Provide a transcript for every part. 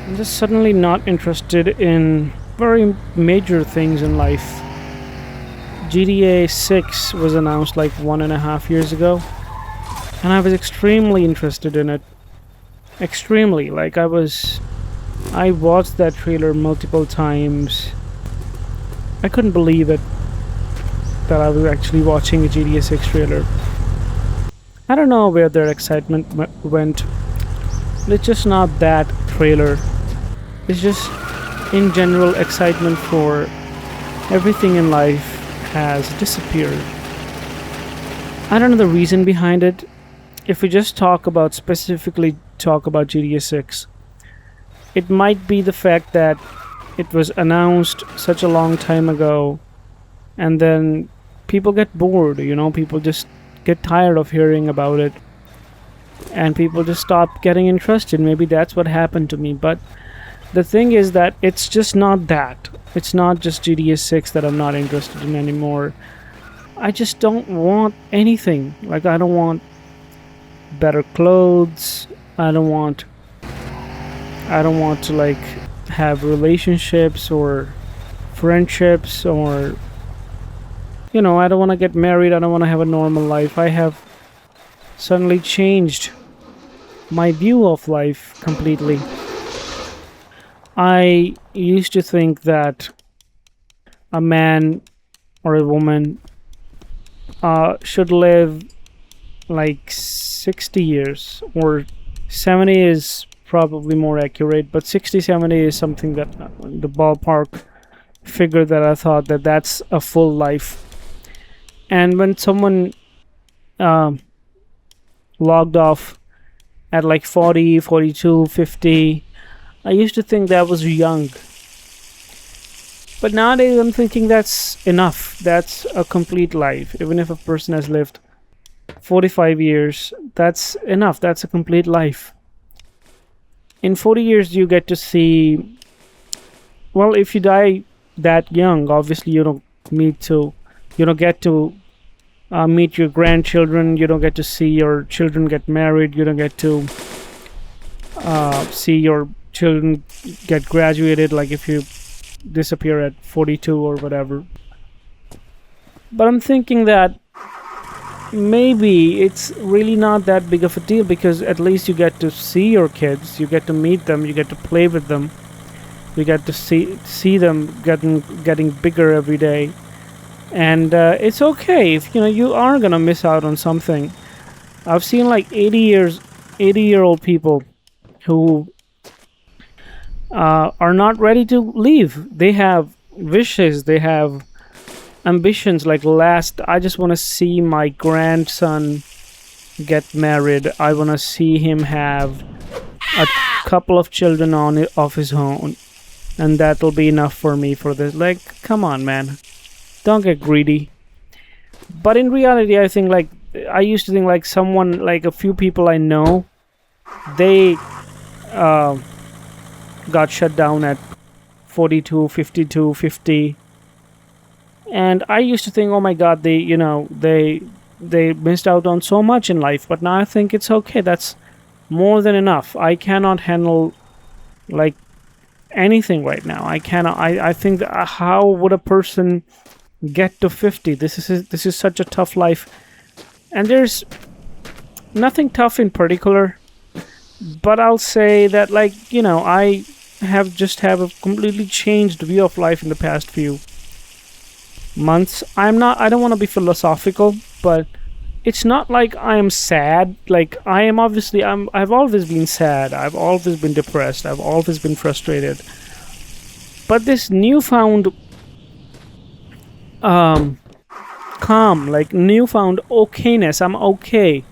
I'm just suddenly not interested in very major things in life. GTA 6 was announced like 1.5 years ago, and I was extremely interested in it. Extremely. I watched that trailer multiple times. I couldn't believe it that I was actually watching a GTA 6 trailer. I don't know where their excitement went. It's just not that trailer. It's just, in general, excitement for everything in life has disappeared. I don't know the reason behind it. If we just specifically talk about GTA 6, it might be the fact that it was announced such a long time ago, and then people get bored, people just get tired of hearing about it, and people just stop getting interested. Maybe that's what happened to me, but the thing is that it's just not that. It's not just GTA 6 that I'm not interested in anymore. I just don't want anything. Like, I don't want better clothes. I don't want to like have relationships or friendships, or I don't want to get married. I don't want to have a normal life. I have suddenly changed my view of life completely. I used to think that a man or a woman should live like 60 years, or 70 is probably more accurate, but 60, 70 is something that the ballpark figure that I thought that that's a full life. And when someone logged off at like 40, 42, 50, I used to think that was young. But nowadays I'm thinking that's enough. That's a complete life. Even if a person has lived 45 years, that's enough. That's a complete life. In 40 years, you get to see. Well, if you die that young, obviously you don't get to meet your grandchildren. You don't get to see your children get married. You don't get to see your children get graduated, like if you disappear at 42 or whatever. But I'm thinking that maybe it's really not that big of a deal, because at least you get to see your kids, you get to meet them, you get to play with them, you get to see them getting bigger every day. And it's okay if you are gonna miss out on something. I've seen like 80-year-old people who are not ready to leave. They have wishes, they have ambitions. Like, I just want to see my grandson get married. I want to see him have a couple of children of his own, and that'll be enough for me for this. Like, come on, man, don't get greedy. But in reality, I used to think like someone, like a few people I know, they got shut down at 42, 52, 50. And I used to think, oh my god, they missed out on so much in life. But now I think it's okay. That's more than enough. I cannot handle like anything right now. I cannot. I think that, how would a person get to 50? This is such a tough life, and there's nothing tough in particular. But I'll say that, I have a completely changed view of life in the past few months. I don't want to be philosophical, but it's not like I am sad. Like, I've always been sad. I've always been depressed. I've always been frustrated. But this newfound calm, like newfound okayness. I'm okay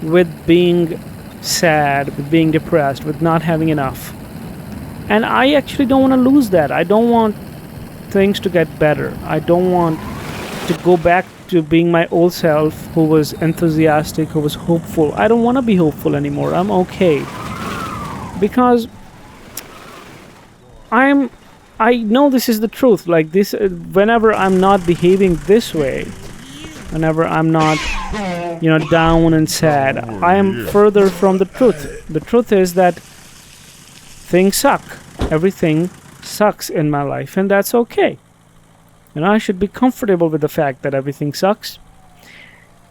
with being sad, with being depressed, with not having enough. And I actually don't want to lose that. I don't want things to get better. I don't want to go back to being my old self, who was enthusiastic, who was hopeful. I don't want to be hopeful anymore. I'm okay. Because I know this is the truth. Like, this, whenever I'm not behaving this way, whenever I'm not, down and sad, I am further from the truth. The truth is that things suck. Everything sucks in my life, and that's okay. I should be comfortable with the fact that everything sucks.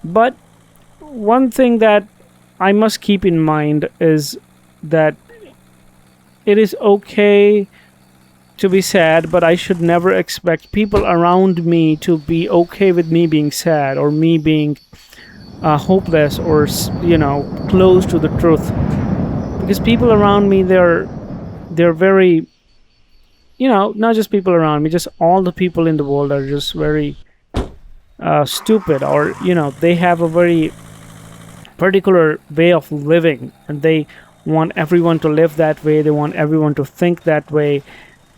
But one thing that I must keep in mind is that it is okay to be sad, but I should never expect people around me to be okay with me being sad or me being hopeless or close to the truth. Because people around me, they're very, not just people around me, just all the people in the world are just very stupid, or they have a very particular way of living, and they want everyone to live that way. They want everyone to think that way.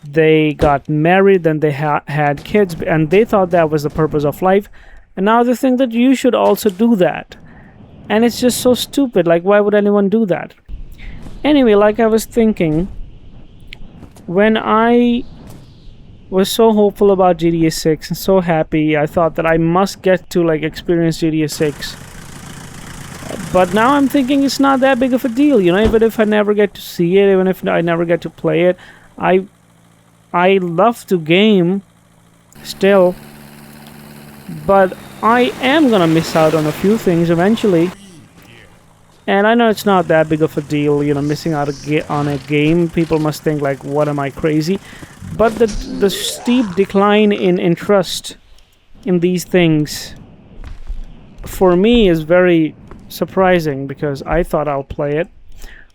They got married, then they had kids, and they thought that was the purpose of life, and now they think that you should also do that. And it's just so stupid. Like, why would anyone do that? Anyway, like I was thinking, when I was so hopeful about GTA 6 and so happy, I thought that I must get to experience GTA 6. But now I'm thinking it's not that big of a deal, even if I never get to see it, even if I never get to play it. I love to game still, but I am gonna miss out on a few things eventually. And I know it's not that big of a deal, missing out on a game. People must think what am I, crazy? But the steep decline in interest in these things for me is very surprising, because I thought I'll play it.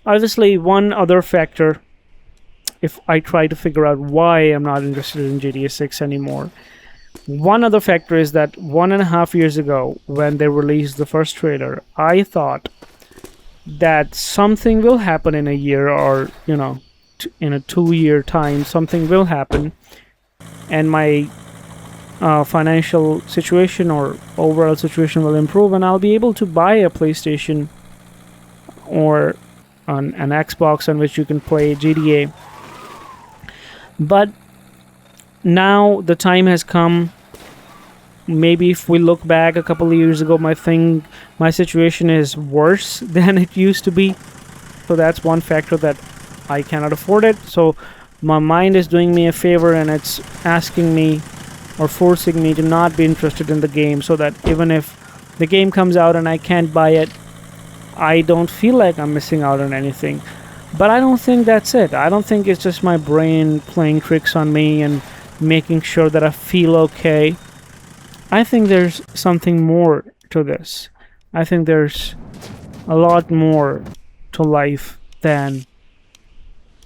Obviously, one other factor, if I try to figure out why I'm not interested in GTA 6 anymore, one other factor is that 1.5 years ago, when they released the first trailer, I thought that something will happen in a year, or in a 2-year time, something will happen, and my financial situation or overall situation will improve, and I'll be able to buy a PlayStation or an Xbox on which you can play GTA. But now the time has come. Maybe if we look back a couple of years ago, my situation is worse than it used to be. So that's one factor, that I cannot afford it. So my mind is doing me a favor, and it's asking me or forcing me to not be interested in the game, so that even if the game comes out and I can't buy it, I don't feel like I'm missing out on anything. But I don't think that's it. I don't think it's just my brain playing tricks on me and making sure that I feel okay. I think there's something more to this. I think there's a lot more to life than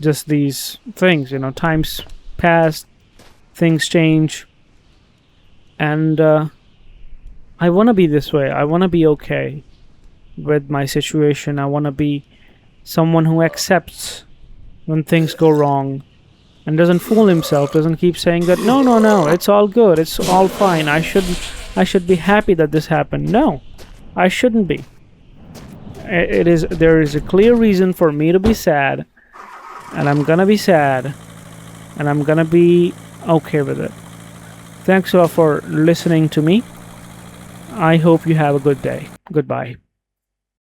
just these things. Times pass, things change, and I want to be this way. I want to be okay with my situation. I want to be someone who accepts when things go wrong and doesn't fool himself, doesn't keep saying that no, it's all good, it's all fine, I should be happy that this happened. No, I shouldn't be. There is a clear reason for me to be sad, and I'm gonna be sad, and I'm gonna be okay with it. Thanks a lot for listening to me. I hope you have a good day. Goodbye.